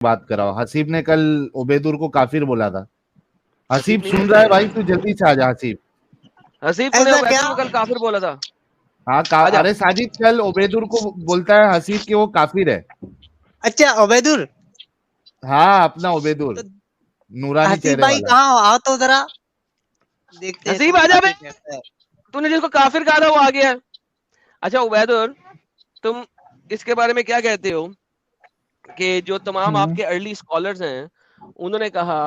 बात कराओ। हसीब ने कल उबैदुर को काफिर बोला था। हसीब नहीं सुन रहा है भाई, तू जल्दी से आ जा हसीब। हसीब तूने ऐसा उबैदुर क्या? को कल काफिर बोला था? हाँ आजा। अरे साजिद कल उबैदुर को बोलता है हसीब कि वो काफिर है। अच्छा उबैदुर, हाँ अपना उबैदुर, तो नूरानी हसीब चेहरे भाई वाला। कहाँ हो? आओ तो जरा, देखते हैं हसीब कौन आजा बे, काफिर कहता है। तूने जिसको काफिर कहा था वो आ गया। अच्छा उबैदुर, तुम इसके बारे में क्या कहते हो कि जो तमाम आपके अर्ली स्कॉलर्स हैं उन्होंने कहा,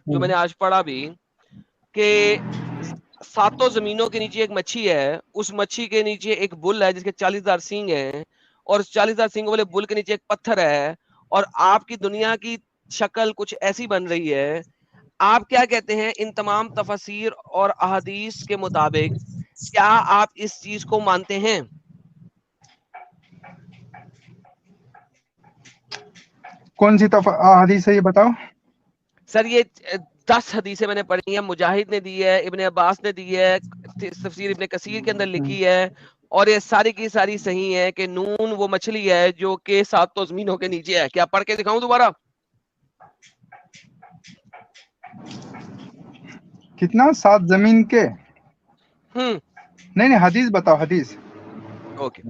जो मैंने आज पढ़ा भी, कि सातों जमीनों के नीचे एक मच्छी है, उस मच्छी के नीचे एक बुल है जिसके 40,000 सींग हैं, और 40,000 सींग वाले बुल के नीचे एक पत्थर है, और आपकी दुनिया की शक्ल कुछ ऐसी बन रही है। आप क्या कहते हैं इन तमाम तफसीर और अहदीस के मुताबिक, क्या आप इस चीज को मानते हैं? कौन सी हदीस है ये बताओ। सर ये 10 हदीसें मैंने पढ़ी हैं, मुजाहिद ने दी है, इब्ने अब्बास ने दी है, तफसीर इब्ने कसीर के अंदर लिखी है, और ये सारी की सारी सही है कि नून वो मछली है जो कि सातों जमीनों के नीचे है। क्या पढ़ के दिखाऊं दोबारा? कितना? 7 जमीन के? नहीं हदीस बताओ, हदीस। ओके,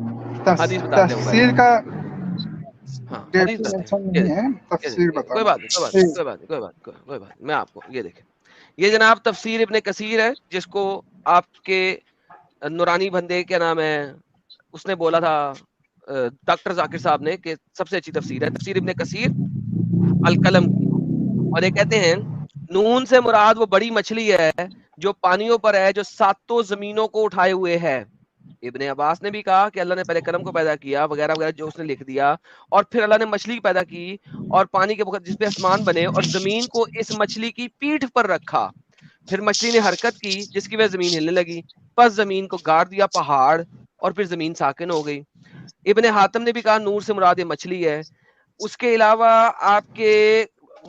हदीस बताते हैं तफसीर उबैद। का हाँ हदीस बताते हैं, डेफिनेशन ये नहीं देखें, है, ये तफसीर देखें, कोई बताओ। बात नहीं, कोई बात नहीं, कोई बात नहीं, कोई बात नहीं, कोई बात नहीं, मैं आपको ये देखें, ये जनाब तफसीर इब्ने कसीर है, जिसको आपके नूरानी बंदे क्या नाम है उसने बोला था, डॉक्टर जाकिर साहब ने, कि सबसे अच्छी तफसीर है तफसीर इब्ने कसीर अल कलम की। और ये कहते हैं नून से मुराद वो बड़ी मछली है जो पानियों पर है, जो सातों जमीनों को उठाए हुए है। इब्ने अब्बास ने भी कहा कि अल्लाह ने पहले कलम को पैदा किया वगैरह वगैरह जो उसने लिख दिया, और फिर अल्लाह ने मछली पैदा की और पानी के बगैर जिसपे आसमान बने, और जमीन को इस मछली की पीठ पर रखा। फिर मछली ने हरकत की जिसकी वजह जमीन हिलने लगी, बस जमीन को गाड़ दिया पहाड़, और फिर जमीन साकिन हो गई। इब्ने हातिम ने भी कहा नूर से मुराद ये मछली है। उसके अलावा आपके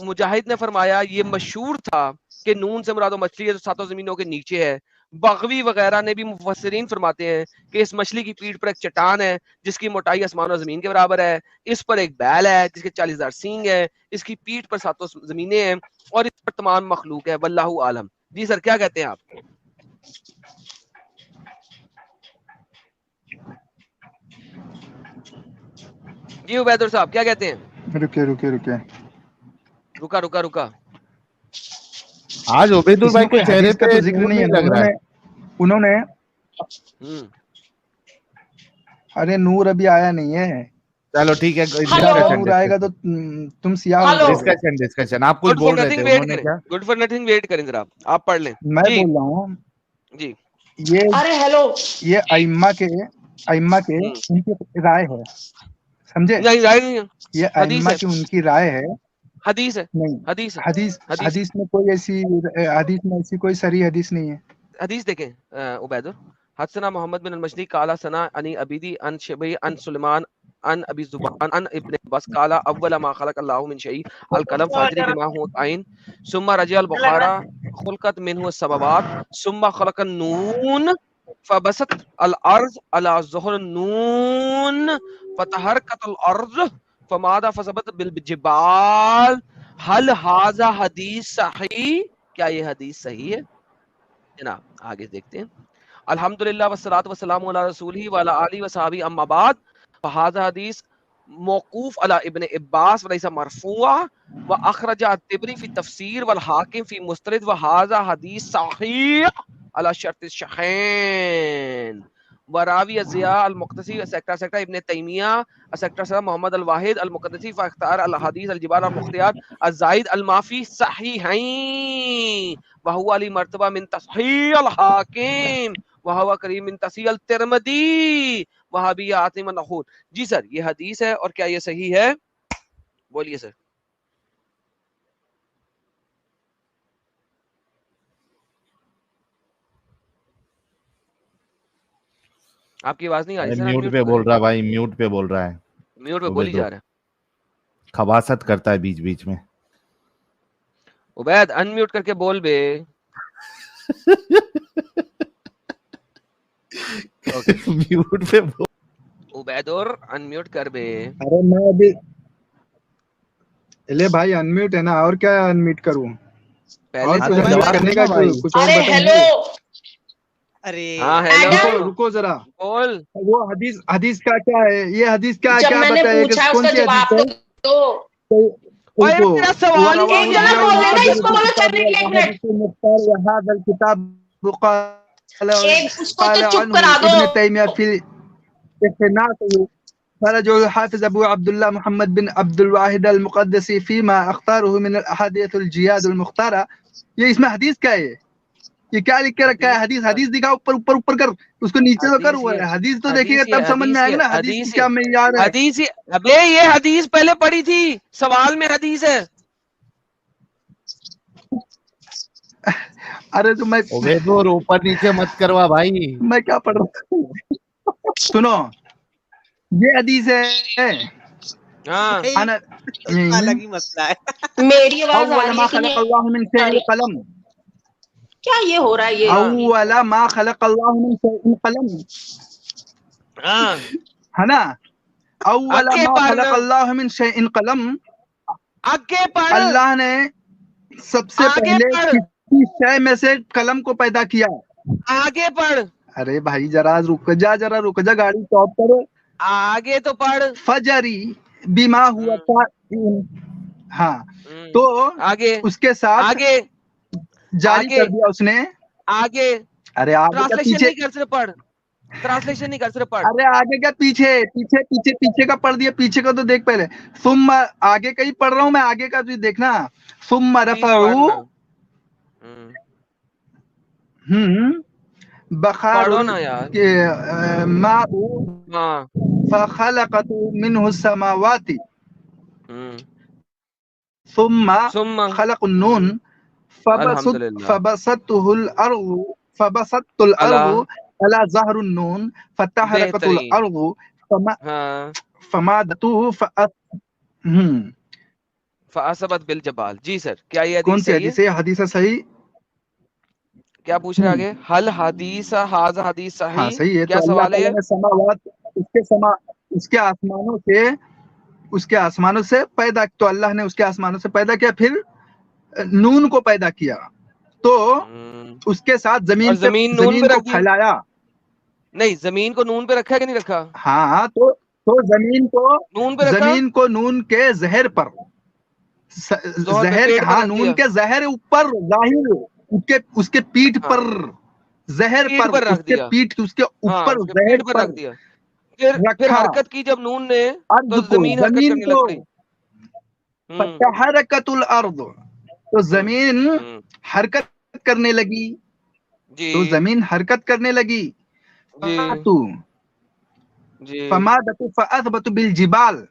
मुजाहिद ने फरमाया ये मशहूर था कि नून से मुराद वो मछली है जो सातों जमीनों के नीचे है। बगवी वगैरह ने भी, मुफस्सिरीन फरमाते हैं कि इस मछली की पीठ पर एक चट्टान है जिसकी मोटाई आसमान और जमीन के बराबर है, इस पर एक बैल है जिसके 40,000 सींग है, इसकी पीठ पर सातों जमीनें हैं, और इस पर तमाम मखलूक है, वल्लाहु आलम। जी सर, क्या कहते हैं आप? जी उबैदुर साहब क्या कहते हैं? रुके रुके रुके, रुका रुका रुका। आज उबैदुर भाई इसमें के कोई चेहरे हदीस का पे तो जिक्र नूर नहीं नहीं है ना। लग रहा है। उन्होंने हम्म अरे नूर अभी आया नहीं है। चलो ठीक है, जब डिस्कशन नूर आएगा तो तुम सियाह हो जाओगे। Discussion discussion. आप कुछ गुड फॉर बोल रहे थे, नथिंग वेट उन्होंने करें, क्या? गुड फॉर नथिंग वेट करें, जरा आप पढ़ लें मैं जी। बोल रहा हूँ जी ये अरे हेलो, ये अइम्मा के उनकी राय है, समझे? नहीं राय नहीं है, ये हदीस अइम्मा है, की उनकी राय है। हदीस है, नहीं, हदीस है, हदीस हदीस है। हदीस में कोई ऐसी हदीस में ऐसी कोई सरी हदीस नहीं है। हदीस देखें उबैदुर। हदसना मोहम्मद बिन अल-मशदी काला सना अनी अबीदी अन शबी अन सुलेमान अन अबी जुबान अन इब्न अब्बास काला अव्वल मा खलक अल्लाहु मिन शई अल कलम फादरी बिमा हुआ आइन सुम्मा रजल बुखारा खुलकत मिनहु सबबात सुम्मा खलक नून फबसत अल अर्ज अला ज़ुहर नून फतहरकत अल अर्ज फमादा फसबत बिल जिबाल हल हाजा हदीस सही? क्या ये हदीस सही है जनाब? आगे देखते हैं। अल्हम्दुलिल्लाह वस्सलातु वस्सलामु अला रसूलिही व अला आलिहि व सहाबिही अम्मा बाद, फहाज़ा हदीस मौकूफ अला इब्न अब्बास व लैसा मरफूआ व अखरजा तिबरी फी तफसीर वल हाकिम फी मुस्तरद व हाज़ा हदीस सहीह अला शर्त शैखैन व रावी ज़िया अल मुक्तसी सेक्टर इब्न तैमिया सेक्टर मोहम्मद अल वाहिद अल मुक़द्दसी फ इख्तार अल हदीस अल जिबाल अल मुख्तियार अल ज़ाइद अल माफी सहीहैन व हुवा अली मर्तबा मिन तसहीह अल हाकिम वह करीम मिन तसीह अल तिरमिज़ी वहाबी आतिम नहूद। जी सर, ये हदीस है और क्या ये सही है? बोलिए सर। आपकी आवाज नहीं आ रही अरे सर, म्यूट अनम्यूट पे तो बोल करें। रहा भाई, म्यूट पे बोल रहा है। म्यूट पे बोली उबैदुर जा रहा है। खबासत करता है बीच बीच में। उबैद अनम्यूट करके बोल बे। ओके म्यूट पे बोल। उबैद और अनम्यूट कर बे। अरे मैं अभी ले भाई अनम्यूट है ना, और क्या अनम्यूट करूं? पहले और से तो कुछ भाई जमा बात करने करना का भाई। कुछ और अरे बटन हेलो, है? अरे हाँ रुको हेलो रुको जरा, बोल। वो हदीस हदीस का क्या है? ये हदीस क्या है, जब क्या मैंने बताइए कि पूछा है कौन उसका सी हदीस जवाब है? तो दो। तो और यार रुको, तेरा सवाल ही वरवाहु नहीं एक जना यार। बोल लेना, मुक़द्दिर इसको फी बोलो किताब चलने के लिए, एक मिनट। अल-अहादीस मुख्तार व हाज़ा अल-किताब एक उसको क़ाल तो चुप अन्हु करा दो। इब्न तैमिया फिल इख़्तिनास ख़रजहु हाफ़िज़ अबू अब्दुल्लाह मुहम्मद बिन अब्दुल वाहिद अल मुक़द्दिसी फ़ीमा अख़्तारहु मिन अल अहादीस अल जियाद अल मुख्तारा। ये इसमें हदीस क्या है? ये क्या लिख के रखा है? हदीस हदीस दिखा, ऊपर ऊपर ऊपर कर, उसको नीचे तो कर। हदीस हुआ ये है हदीस तो देखिएगा हदीस ये तब समझ में हदीस ये आएगा ना हदीस की हदीस क्या ये मेयार है। हदीस ये अबे ये हदीस पहले पढ़ी थी, सवाल में हदीस है। अरे तो उबैदुर ऊपर नीचे मत करवा भाई। मैं क्या पढ़ रहा हूँ? सुनो, ये हदीस है। हाँ भाई अना इसका अलग ही मसला है। मेरी आवाज आ अव्वल रही मा है कि नहीं खलक़ल्लाहु मिन आ शैइन रही? कलम। क्या ये हो रहा है ये? हाँ अव्वल मा खलक़ल्लाहु मिन शैइन कलम, हाँ है ना? अव्वल आगे मा पढ़ खलक़ल्लाहु मिन शैइन कलम। आगे पढ़ अल्लाह ने सबसे आगे पहले पढ़ किसी शय में से कलम को पैदा किया। आगे पढ़ अरे भाई जरा रुक जा, जरा रुक जा, गाड़ी स्टॉप करो। आगे तो पढ़। फजरी बीमा हुआ था। हाँ, तो आगे उसके साथ आगे जारी आगे कर दिया उसने। आगे अरे आगे का ट्रांसलेशन पीछे, नहीं कर, सिर्फ पढ़। ट्रांसलेशन नहीं कर, सिर्फ पढ़। अरे आगे का पीछे, पीछे पीछे पीछे का पढ़ दिया, पीछे का तो देख पहले। सुम्मा, आगे का ही पढ़ रहा हूँ मैं, आगे का भी देखना। सुम्मा प्लीज रफऊ पढ़ना। पढ़ो बखारुल ना यार। माउ हाँ फखलकतु मिन्हु समावाति हम्म, सुम्मा सुम्मा खलकुन्नून अल्हम्दुलिल्लाह फबसतुहुल अर्दु फबसतुल अला अर्दु अला ज़हरुन्नून फतहरकतुल बेहतरीन। अर्दु फमा हाँ फमादतु फासबत बिल जबाल। जी सर, क्या ये कौन हदीस सी सही है? हदीस है? हदीस है सही। क्या पूछ रहे हैं आगे? हल हदीस हाजा हदीस हाँ सही? सही है। तो क्या अल्लाह सवाल है ताला ये? ने समावात, उसके आसमानों से, उसके आसमानों से पैदा, तो अल्लाह ने उसके आसमानों से पैदा किया, फिर नून को पैदा किया, तो उसके साथ और जमीन नून पे जमीन को रख दी? फैलाया। नहीं, जमीन को नून पे रखा है कि नहीं रखा? हाँ, तो नून पे रखा, जमीन को नून के जहर पर, जोहर पे जहर, पेट पे हाँ रख नून दिया, के जहर ऊपर, जाहिर उसके उसके पीठ हाँ पर, जहर पीठ पर, पर रख उसके दिया, पीठ, उसके हाँ ऊपर उसके जहर पीठ पर पर रख दिया। फिर रखा। हरकत की जब नून ने, तो अर्ज को, जमीन हरकत जमीन करने को, लग पड़ी। फतहरकतुल अर्द, तो जमीन हम्म, हरकत करने लगी, जी तो जमीन हरकत करने लगी। जी तू जी फमादतु फअथबतु बिल जिबाल,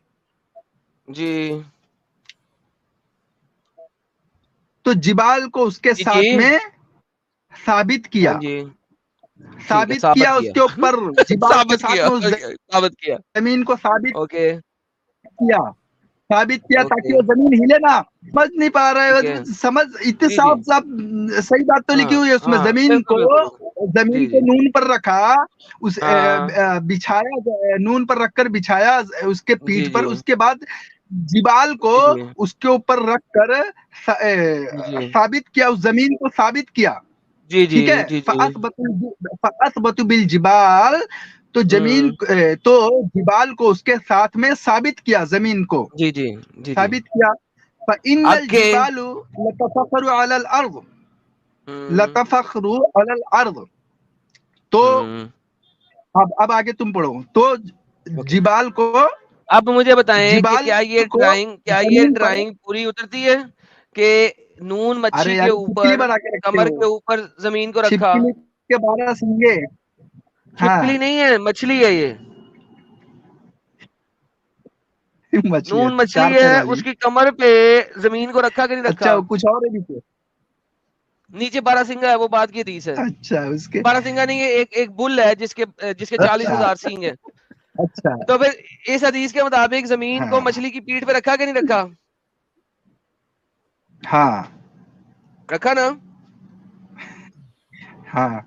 जी तो जिबाल को उसके जी साथ जी में साबित हाँ किया, जी, ठीक है, साबित साबित किया किया। उसके ऊपर, जिबाल के साबित साथ किया, में उस साबित किया। जमीन को साबित ओके किया, साबित किया, ताकि ओके वो जमीन हिले ना। समझ नहीं पा रहे ठीक है, हो? समझ, इतने जी जी, साफ साफ सही बात तो लिखी हाँ हुई है उसमें। हाँ बिल्कुल बिल्कुल बिल्कुल, जमीन जी को जी नून पर रखा, उस हाँ बिछाया, नून पर रखकर बिछाया उसके जी पीठ पर, जी उसके बाद जिबाल को जी जी उसके ऊपर रखकर जी साबित किया, उस जमीन को साबित किया। जी जी ठीक है। जी जी फअसबतु बिल जिबाल, तो जमीन, हम्म, तो जिबाल को उसके साथ में साबित किया, जमीन को जी जी जी जी साबित किया। फइन्नल आगे जिबालु लतफखरु अलल अर्द, हम्म लतफखरु अलल अर्द। तो हम्म, अब आगे तुम पढ़ो। तो ओके। जिबाल को, अब मुझे बताएं कि जिबाल क्या ये जमीन पर, ड्राइंग पूरी उतरती है कि नून अरे मच्छी के यार छिपकली ऊपर, बना के रखते कमर हो, के ऊपर जमीन को रखा? छिपकली के 12 सिंगे। छिपकली हाँ नहीं है, मछली है ये। मछली है, नून मछली चार पैर है, वाली। उसकी कमर पे जमीन को रखा कि नहीं रखा? अच्छा कुछ और है भी तो? नीचे बारहसिंगा है, वो बात की हदीस है। अच्छा उसके, बारहसिंगा नहीं है, एक बुल है जिसके अच्छा 40,000 सींग है। अच्छा, तो फिर इस हदीस के मुताबिक जमीन को हाँ मछली की पीठ पे रखा कि नहीं रखा? हाँ रखा ना? हाँ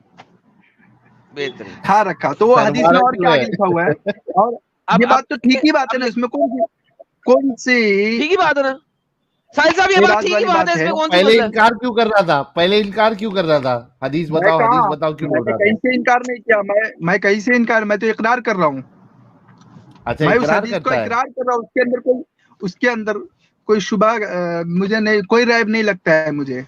बेहतरीन। हाँ रखा। तो वो हदीस में सरवारा और क्यों क्या है? आगे लिखा हुआ है? और अब ये अब बात तो ठीक ही बात है ना, इसमें कौन सी ठीक ही बात है ना? साहिल साहब ये ये बात राज ठीक वाली ही बात बात है, है। इसमें कौन सी पहले मतलब है? इनकार क्यों कर रहा था? पहले इनकार क्यों कर रहा था? हदीस मैं बताओ, कहा, हदीस बताओ क्यों बोल मैंने रहा कहीं था? से इनकार नहीं किया, मैं कहीं से इनकार, मैं तो इकरार कर रहा हूँ। अच्छा, मैं उस इकरार हदीस को करता है। इकरार कर रहा हूँ, उसके अंदर कोई शुबा मुझे नहीं, कोई रैब नहीं लगता है मुझे।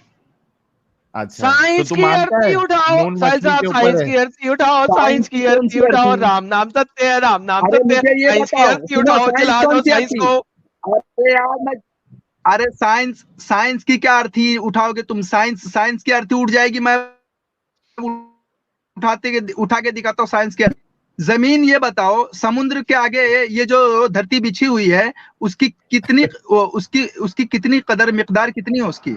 अच्छा, तो साइंस तू की मानता है अर्थी उठाओ नून साहिल मछली साहब, के ऊपर साइंस है? की अर्थी उठाओ, साइंस साइंस की की कौन अर्थी सी उठाओ, अर्थी? राम नाम सत्य है, राम नाम अरे सत्य है, मुझे ये साइंस की बताओ, अर्थी सुनो, उठाओ, साइंस जला कौन दो सी साइंस अर्थी? को। अरे यार मैं, अरे साइंस की क्या अर्थी उठाओगे तुम? साइंस की अर्थी उठ जाएगी, मैं उठा के दिखाता हूँ साइंस की। जमीन, ये बताओ, समुद्र के आगे ये जो धरती बिछी हुई है, उसकी कितनी उसकी कितनी कदर, मिकदार कितनी है उसकी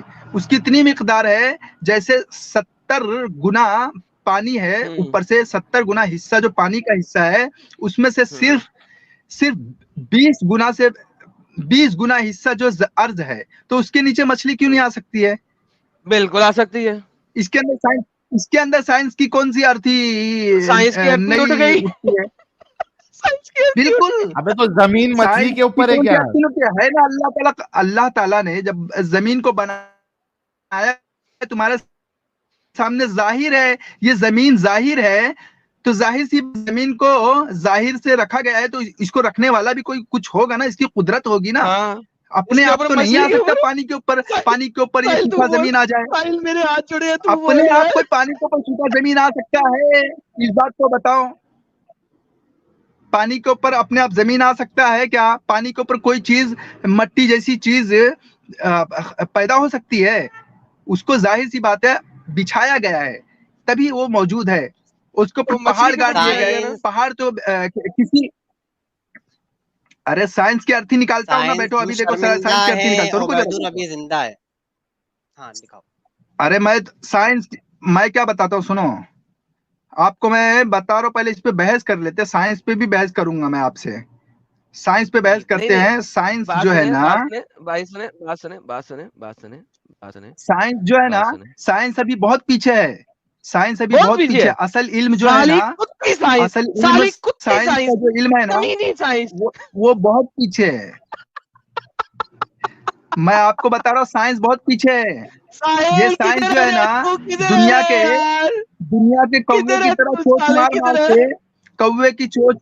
इतनी मिकदार है जैसे 70 गुना पानी है, ऊपर से 70 गुना हिस्सा जो पानी का हिस्सा है, उसमें से सिर्फ 20 गुना हिस्सा जो अर्ज है, तो उसके नीचे मछली क्यों नहीं आ सकती है? बिल्कुल आ सकती है। इसके अंदर साइंस की कौन सी अर्थी साइंस की अर्थी उठ नहीं गई। उठती है? साइंस की अर्थी उठ बिल्कुल, अबे तो जमीन मछली साइंस के की ऊपर है कौन सी क्या? अर्थी उठती है ना? अल्लाह ताला ने जब जमीन को बनाया, तुम्हारे सामने जाहिर है, ये जमीन जाहिर है, तो जाहिर सी जमीन को जाहिर से रखा गया है, तो इसको रखने वाला भी कोई कुछ होगा ना, इसकी कुदरत होगी ना। हाँ, अपने इसके आप ऊपर तो नहीं मछली आ के सकता ऊपर। पानी के ऊपर ये साहिल तू सूखा बोल, जमीन आ जाए। साहिल मेरे हाथ जुड़े हैं, तू अपने बोल आप यार। कोई पानी के ऊपर सूखा जमीन आ सकता है? इस बात को बताओ, पानी के ऊपर अपने आप जमीन आ सकता है क्या? पानी के ऊपर कोई चीज, मट्टी जैसी चीज पैदा हो सकती है? उसको जाहिर सी बात है बिछाया गया है, तभी वो मौजूद है। उसके ऊपर तो मछली पहाड़ के गाड़ ऊपर दिए बिछाया गए, गया ना। पहाड़ तो किसी, अरे साइंस की अर्थी निकालता हूँ ना, साइंस बैठो, तू अभी देखो शर्मिंदा साइंस की अर्थी है, निकालता हूँ, रुको उबैदुर जरा। अभी जिंदा है। हाँ दिखाओ। अरे मैं क्या बताता हूँ, सुनो, आपको मैं बता रहा हूँ, पहले इस पे बहस कर लेते हैं, साइंस पे भी बहस करूंगा मैं आपसे, साइंस पे बहस नहीं करते नहीं, हैं। साइंस बात जो है सुने, ना, बात सुने, भाई सुने, बात सुने, बात सुने, बात सुने, बात सुने, साइंस जो है ना, बात सुने। साइंस अभी बहुत पीछे है, साइंस अभी बहुत बहुत पीछे पीछे है। है। असल इल्म जो है साली ना, कुत्ती साइंस, असल इल्म, साली कुत्ती साइंस साइंस, का जो इल्म है ना, कमीनी साइंस। वो बहुत पीछे है। मैं आपको बता रहा हूँ, साइंस बहुत पीछे है। ये साहिल साइंस किधर जो है है रे ना, तू, किधर है दुनिया रे के यार, कौवे किधर की है तरह तू चोच साले, मार मार किधर है? के, कौवे की चोच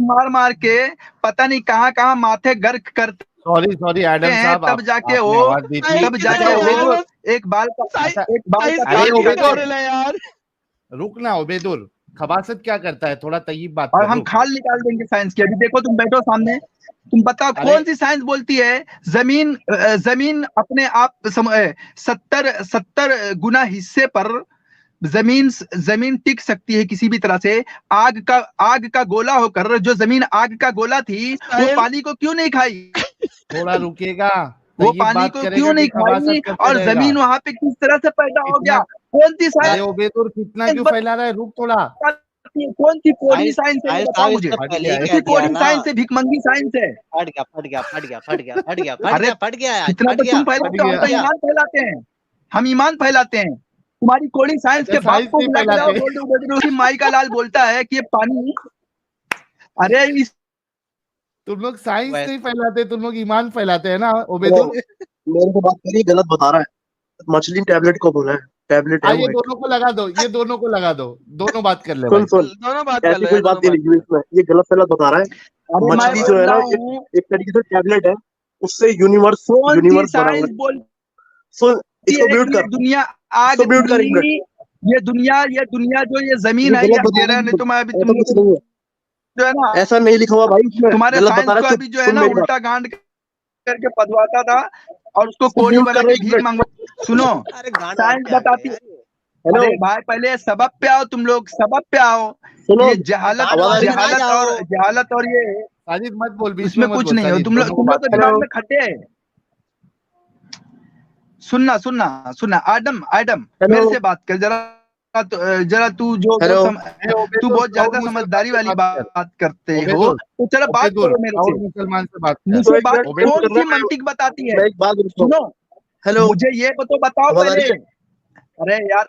मार मार के पता नहीं कहाँ कहाँ माथे गर्क करते सॉरी एडम हैं, साहब, तब जाके आपने वो, आवाज दी थी। साहिल तब किधर अच्छा जाके है वो यार? उबैदुर, एक बाल का साहिल, अच्छा काट साहिल अरे काट क्या के, उबैदुर, कर रहा है यार? रुक ना उबैदुर, खबासत क्या करता है? थोड़ा तय्यब बात और कर, हम रुक। खाल निकाल देंगे साइंस की। अभी देखो, तुम बैठो सामने, तुम बताओ अरे कौन सी साइंस बोलती है जमीन अपने आप 70 गुना हिस्से पर जमीन टिक सकती है किसी भी तरह से। आग का गोला होकर जो जमीन आग का गोला थी, वो साहिल, पानी को क्यों नहीं खाई? थोड़ा रुकेगा, वो तय्यब पानी बात को करेगा क्यों कि नहीं खाई? खबासत करते और रहेगा? जमीन वहां पे किस तरह से पैदा हो कितना? गया? कौन सी अरे साइंस उबैदुर, कितना क्यों फैला रहा है? रुक थोड़ा। बताती है? कौन सी कोड़ी साहिल साइंस है, ये साहिल बताओ साहब मुझे। इसने फट पहले गया ही है। कह ऐसी दिया कोड़ी ना। साइंस है, भिकमंगी साइंस है। फट गया फट गया फट गया फट गया फट गया फट अरे गया फट गया आज इतना फट तो गया तुम फट फैलाते हो, हम गया। तो ईमान फैलाते हैं, हम ईमान फैलाते हैं। तुम्हारी कोड़ी साइंस अच्छा, के बाप साइंस को नहीं बुला के लाओ, फैलाते। बोल दो उबैदुर की माई का लाल बोलता है कि ये पानी, अरे इस तुम लोग साइंस वैसे नहीं फैलाते, तुम लोग ईमान फैलाते हैं ना देखो, उबैदुर। मेरे को बात करिए, गलत बता रहा है। मछली टैबलेट को बोला है, टैबलेट है हाँ, ये वो एक। दोनों को लगा दो, ये दोनों को लगा दो, दोनों बात कर ले सुन भाई। सुन, दोनों बात कर ऐसी लो कोई यार, बात दोनों नहीं बात लिखी हुई कर इसमें, ये गलत बता रहा है। अरे मैं मछली लो। जो है बोल ना, रहा हूँ, एक तरीके से टैबलेट है, उससे यूनिवर्स कौन सी बना हुआ साइंस है। बोलती सुन, इसको है म्यूट कि ये कर, दुनिया आग इसको म्यूट कर एक मिनट। थी? ये दुनिया जो ये जमीन ये है, ये गलत बता अंधेरा, रहा नहीं है, तो मैं अभी ऐसा तुम कुछ लोग नहीं है, जो है ना, ऐसा नहीं लिखा हुआ भाई इसमें, तुम्हारे गलत साइंस बता को रहा है। अभी चुप, जो है सुन ना मेरी बात, उल्टा गांड करके पदवाता था, और उसको इसको कोड़ी म्यूट बना कर के एक भीख मिनट। मांगो। सुनो, अरे गांड वाड़ साइंस के आ गए बताती, यार ये। हेलो, अरे भाई पहले सबब पे आओ, तुम लोग सबब पे आओ। सुनो, ये अरे गांड आवाज आ रही है? जहालत और ये साजिद मत बोल, बीच में उसमें मत कुछ बोल नहीं हो। साजिद, दोनों को तुम लोग बात तो कर। दिमाग हेलो, में खट्टे हैं। सुनना एडम, हेलो, मेरे से बात कर जरा। जरा तू जो हेलो, ए तू उबैदुर, बहुत ज्यादा प्राउड मुसलमान समझदारी से वाली बात कर। बात करते हो, उबैदुर, तो चलो बात उबैदुर, करो मेरे प्राउड से। मुसलमान से बात कर। इसको मुझसे एक बात मिनट म्यूट उबैदुर, कौन करना। सी मंतिक बताती है? मैं एक बात सुनो। सुनो, हेलो, मुझे ये तो बताओ आवाज आ पहले। रही है? अरे यार,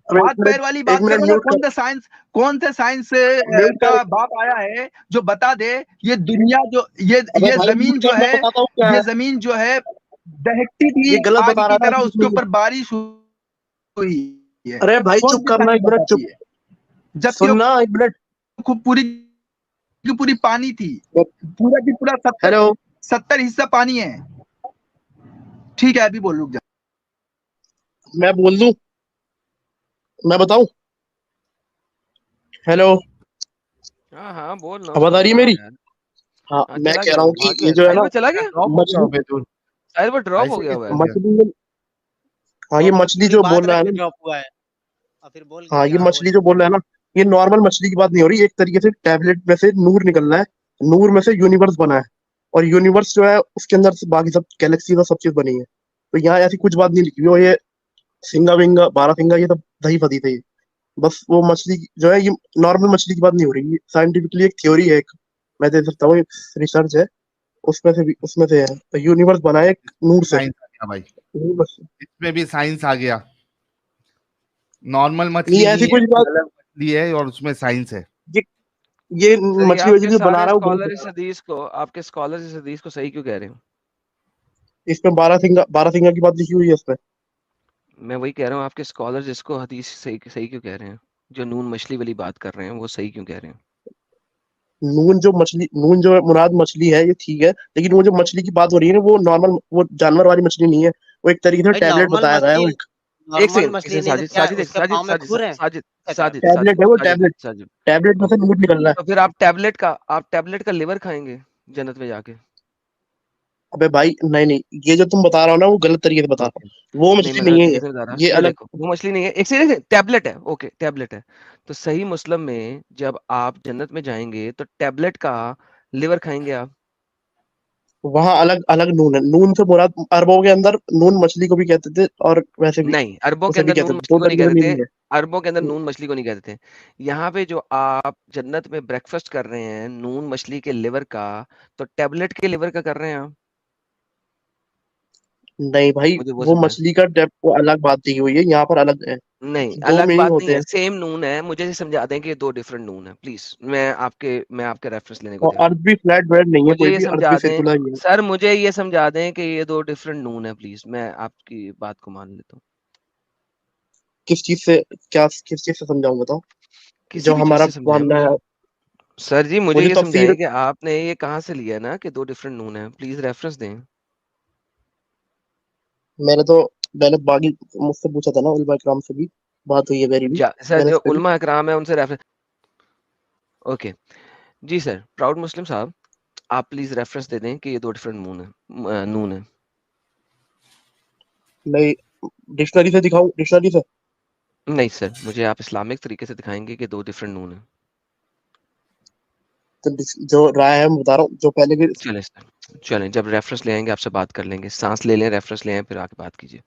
अबे हाथ पैर वाली बात मिनट करो ना, म्यूट कौन से साइंस म्यूट का कर। बाप आया है जो बता दे ये दुनिया जो अबे ये भाई जमीन म्यूट जो कर, मैं है, बताता हूँ क्या ये है। जमीन जो है दहकती थी ये गलत आग बता की रहा तरह, था। उसके ऊपर बारिश हुई है। अरे भाई कौन चुप सी करना साइंस एक मिनट, चुप बताती है? जबकि वो सुनना एक मिनट। खूब पूरी की पूरी पानी थी, पूरा की पूरा 70 हेलो 70 हिस्सा पानी है। ठीक है अभी बोल, रुक जा। मैं बोल दूं, मैं बताऊं? हेलो हाँ हाँ बोल ना, आवाज आ सुन रही है रहा हूँ मेरी? यार। हाँ हाँ मैं चला कह गया रहा वो, हूँ कि भाग ये गया जो है साहिल, ना वो चला गया, ड्रॉप हो गया मछली, उबैदुल। साहिल वो ड्रॉप हो ऐसे गया कैसे हुआ हो है। गया? मछली। हाँ ये वो मछली पूरी जो बात बोल रहा है रख के ना, ड्रॉप हुआ है और फिर बोल कि हाँ ये क्या हो मछली रहा जो बोल रहा है ना, ये नॉर्मल मछली की बात नहीं हो रही। एक तरीके से टैबलेट में से नूर निकल रहा है, नूर में से यूनिवर्स बना है, और यूनिवर्स जो है उसके अंदर से बाकी सब गैलेक्सी का सब चीज बनी है। तो यहाँ ऐसी कुछ बात नहीं लिखी हुई, और ये सिंगा विंगा 12 फिंगा ये सब दही फदी थे। बस वो मछली जो है, ये नॉर्मल मछली की बात नहीं हो रही, साइंटिफिकली एक थ्योरी है, एक मैं दे सकता हूँ, रिसर्च है, उसमें से भी, उसमें से है। तो यूनिवर्स बना है एक नूर से। साइंस आ गया भाई, नूर से। इसमें भी साइंस आ गया। नॉर्मल नहीं मछली ऐसी नहीं है, कुछ बात, अलग मछली है और उसमें साइंस है। ये ये सर ये मछली आपके वछली जो बना सारे रहा है वो स्कॉलर गलत इस है। हदीस को, आपके स्कॉलर इस हदीस को सही क्यों कह रहे हो? इसमें 12 फिंगर की बात लिखी हुई है इसमें। मैं वही कह रहा हूँ, आपके स्कॉलर जिसको हदीस सही सही क्यों कह रहे हैं? जो नून मछली वाली बात कर रहे हैं वो सही क्यों कह रहे हैं? नून जो मुराद मछली है ये ठीक है, लेकिन वो जो मछली की बात हो रही है ना, वो नॉर्मल, वो जानवर वाली मछली नहीं है, वो एक तरीके से भाई टैबलेट बताया गया है वो एक एक नॉर्मल सेकंड, मछली इसे नहीं तो साजिद क्या साजिद उसके साजिद पाँव में साजिद खुर है? साजिद अच्छा साजिद साजिद टैबलेट है, वो साजिद टैबलेट, साजिद टैबलेट में से ओके, नूर निकल रहा है। तो फिर आप टैबलेट का लिवर खाएंगे जन्नत में जाके? अबे भाई नहीं नहीं, ये जो तुम बता रहा हो ना वो गलत तरीके से बता रहा ओके, हो, वो नहीं मछली मैं नहीं गलत है तरीके ये। से बता रहा, ये ये अलग। देखो वो मछली नहीं है, एक सेकंड, टैबलेट है, ओके टैबलेट है। तो सही मुस्लिम में जब आप जन्नत में जाएंगे तो टैबलेट का लिवर खाएंगे आप? वहां अलग अलग नून है, नून से मुराद अरबों के अंदर नून मछली को भी कहते थे, और वैसे भी नहीं, अरबों के उसे भी अंदर कहते नून थे, मछली दो को नहीं तरीके से कहते थे। मीनिंग है। अरबों के अंदर नून मछली को नहीं कहते थे। यहाँ पे जो आप जन्नत में ब्रेकफास्ट कर रहे हैं नून मछली के लिवर का, तो टैबलेट के लिवर का कर रहे हैं आप? नहीं भाई, मुझे वो वो समझाएं। मछली का डेप्थ वो अलग बात दी हुई है, यहाँ पर अलग है, नहीं, दो अलग मीनिंग बात नहीं होते है, हैं। सेम नून है। मुझे ये समझा दें कि ये दो डिफरेंट नून है प्लीज। मैं आपके रेफरेंस लेने को और तैयार हूँ। अर्थ भी फ्लैट ब्रेड नहीं है मुझे कोई ये भी, अर्थ भी समझा दें सर्कुलर ही है। सर, मुझे ये समझा दें कि ये दो डिफरेंट नून है प्लीज। मैं आपकी बात को मान लेता हूँ। किस चीज से, क्या किस चीज से समझाऊं बताओ? किसी जो भी चीज हमारा से समझाएं मानना मुझे। है, सर जी वो मुझे जो ये तफसीर, समझाएं कि आपने ये कहाँ से लिया ना कि दो डिफरेंट नून है, प्लीज रेफरेंस दें। मैंने तो मैंने बागी मुझसे पूछा था ना, उलमा इकराम से भी बात हुई है मेरी भी, सर मैंने जो इस पे भी। उलमा इकराम है उनसे रेफरेंस। ओके जी सर, प्राउड मुस्लिम साहब, आप प्लीज रेफरेंस दे दें कि ये दो डिफरेंट नून है। नहीं, डिक्शनरी से दिखाऊं, डिक्शनरी से? नहीं सर, मुझे आप इस्लामिक तरीके से दिखाएंगे कि दो डिफरेंट नून है। तो जो राय है मैं बता रहा हूँ, जो पहले की। चलें सर, चलें, जब रेफरेंस ले आएंगे आपसे बात कर लेंगे। सांस ले लें, रेफरेंस ले आएं, फिर आके बात कीजिए।